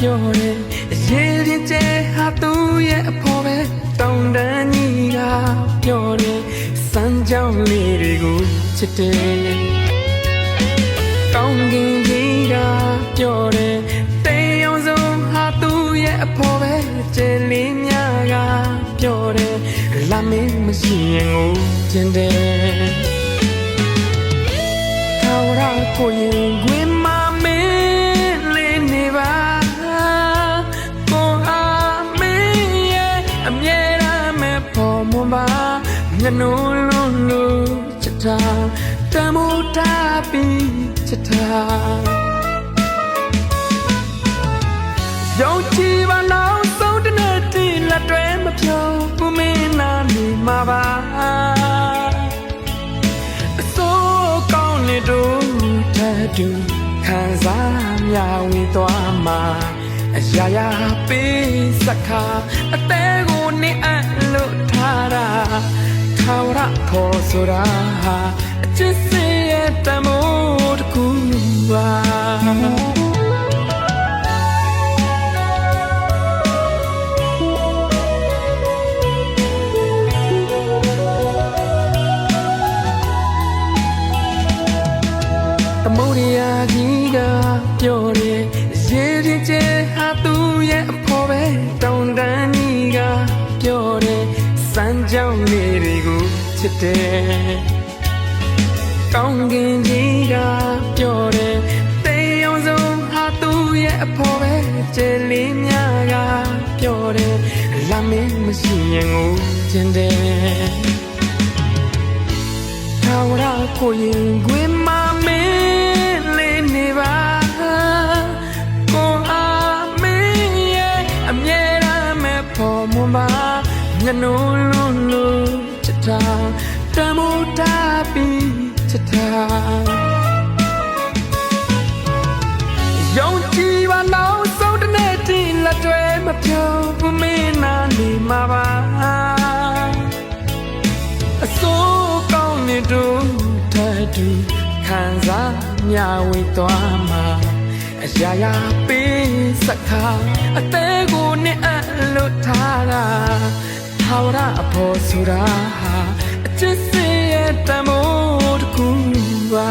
ပြောတယ်ရေပြင်းကျဲဟာသူ့ရဲ့အဖော်ပဲတောင်းတန်းကြီးကပြောတယ်စမ်းကြောင်းလေးတွေကိုချစ်တယ်ကောင်းကင်ကြီးကပြောတယ်တေးရုံဆုံးဟာသူ့ရဲ့အဖော်ပဲကျဲလေးများကပြောတယ်လာမင်းမရှိရင်ကိုကျင်တယ်ထာဝရကိုရင်ခွင်မမင်းလေးနေပါကိုအားမင်းရဲ့အမြဲတမ်းမဲ့ပေါ်မပါမျက်နှာလုံးလို့ချစ်တာတမိုးတာပြီးချစ်တာယုံကြည်ပါနောက်ဆုံးတနေ့တိလက်တွဲမဖြုံဘူးမင်းနာနေမှာပါအစိုးကောင်းနေတို့တဲ့သူခံစားမြဝေသွားမှာအရာရာပေးစခါအသေးကိုနေအလို့ထားတာထာဝရခေါ်ဆိုတာဟာအချစ်စရဲ့တမိုးတစ်ခုပါသမုဒ္ဒရာကြီးကပြောတယ်ရေပြင်းကျဲဟာသူ့ရဲ့အဖော်ပဲတောင်းတန်းကြီးကပြောတယ်စမ်းကြောင်းလေးတွေကိုချစ်တယ်ကောင်းကင်ကြီးကပြောတယ်တေးရုံဆုံးဟာသူ့ရဲ့အဖော်ပဲကျဲလေးများကပြောတယ်လာမင်းမရှိရင်ကိုကျင်တယ်ထာဝရကိုရင်ခွင်မမင်းလေးနေပါကိုအားမင်းရဲ့အမြဲတမ်းမဲ့ပေါ်မပါမျက်နှာလုံးလို့ချစ်တာတမိုးတာပြီးချစ်တာယုံကြည်ပါနောက်ဆုံးတနေ့တိလက်တွဲမဖြုံဘူးမင်းနာနေမှာပါအစိုးကောင်းနေတို့တဲ့သူခံစားမြဝေသွားမှာအရာရာပေးစခါအသေးကိုနေအလို့ထားတာထာဝရအဖို့ဆိုတာဟာအချစ်စရဲ့တမိုးတစ်ခုပါ